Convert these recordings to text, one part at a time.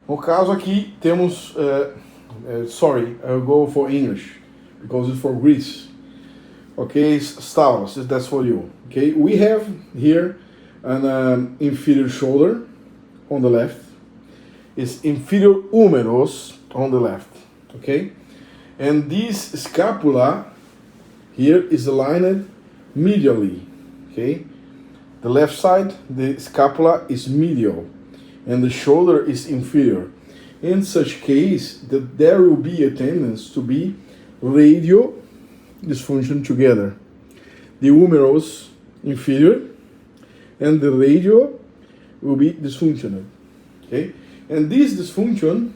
No caso aqui temos, sorry, I'll go for English because it's for Greece. Okay, Stavros, that's for you. Okay, we have here an inferior shoulder on the left. It's inferior humerus on the left. Okay, and this scapula here is aligned medially. Okay, the left side, the scapula is medial, and the shoulder is inferior. In such case, that there will be a tendency to be radial dysfunction together. The humerus inferior and the radial will be dysfunctional. Okay, and this dysfunction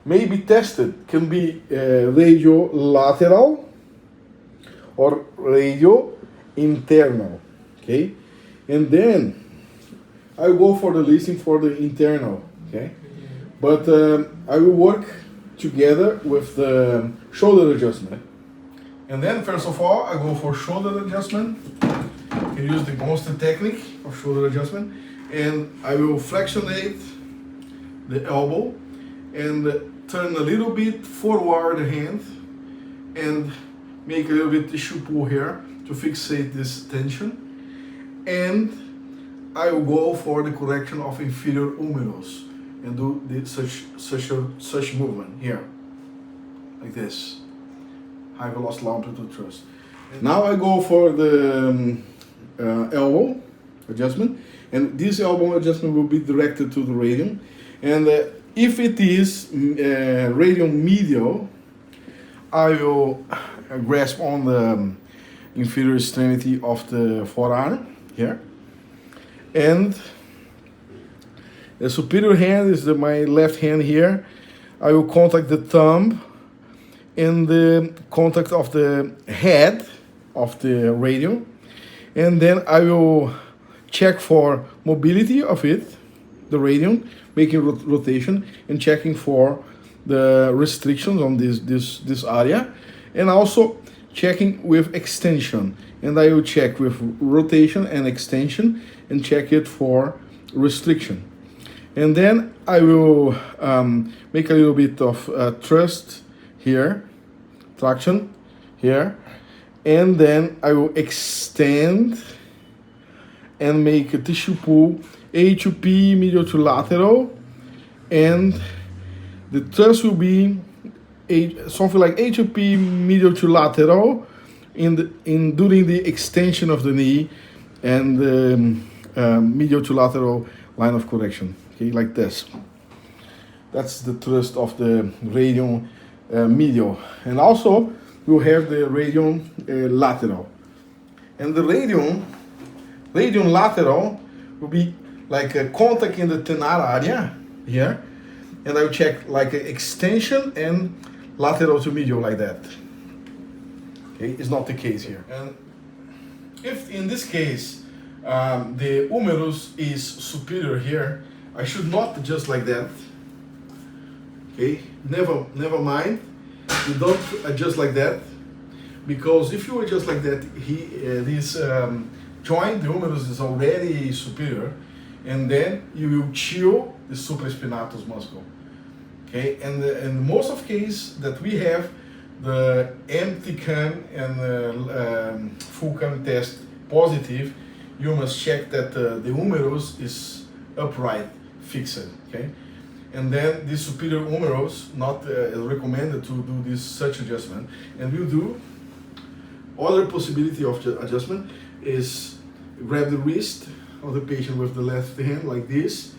may be tested. Can be radiolateral or radio internal. Okay, and then I will go for the listing for the internal. Okay, but I will work together with the shoulder adjustment. And then first of all, I go for shoulder adjustment. I use the constant technique of shoulder adjustment, and I will flexionate the elbow and turn a little bit forward the hand and make a little bit tissue pull here to fixate this tension. And I will go for the correction of inferior humerus and do such movement here, like this, high velocity low amplitude thrust. Now I go for the elbow adjustment, and this elbow adjustment will be directed to the radium. And if it is radium medial, I will grasp on the inferior extremity of the forearm here, and the superior hand is my left hand here. I will contact the thumb and the contact of the head of the radium, and then I will check for mobility of it, the radium, making rotation and checking for the restrictions on this area, and also checking with extension. And I will check with rotation and extension and check it for restriction. And then I will make a little bit of thrust here, traction here, and then I will extend and make a tissue pull A to P, medial to lateral, and the thrust will be something like A to P, medial to lateral, during the extension of the knee and the medial to lateral line of correction. Okay, like this. That's the thrust of the radium medial, and also we'll have the radium lateral. And the radium lateral will be like a contact in the thenar area here, and I will check like an extension and lateral to medial like that. Okay, it's not the case here. And if in this case the humerus is superior here, I should not adjust like that. Okay, never mind. You don't adjust like that, because if you adjust like that, this joint, the humerus, is already superior, and then you will chill the supraspinatus muscle. Okay, and in most of cases that we have the empty cam and full cam test positive, you must check that the humerus is upright, fixed. Okay, and then the superior humerus not recommended to do such adjustment. And we'll do other possibility of adjustment is grab the wrist of the patient with the left hand like this,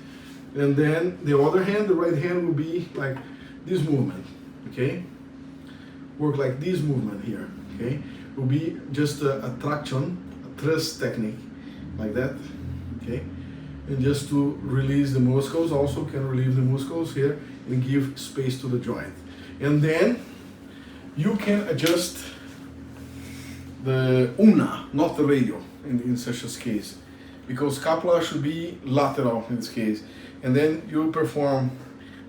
and then the other hand, the right hand, will be like this movement. Okay, work like this movement here. Okay, will be just a traction, a thrust technique like that. Okay, and just to release the muscles, also can relieve the muscles here and give space to the joint. And then you can adjust the ulna, not the radial in such a case, because scapula should be lateral in this case. And then you perform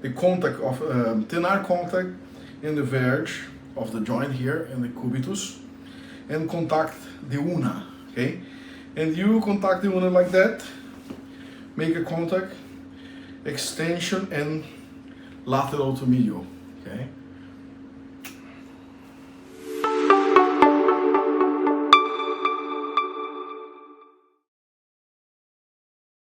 the contact of thenar contact in the verge of the joint here in the cubitus, and contact the ulna. Okay, and you contact the ulna like that, make a contact, extension and lateral to medial, okay?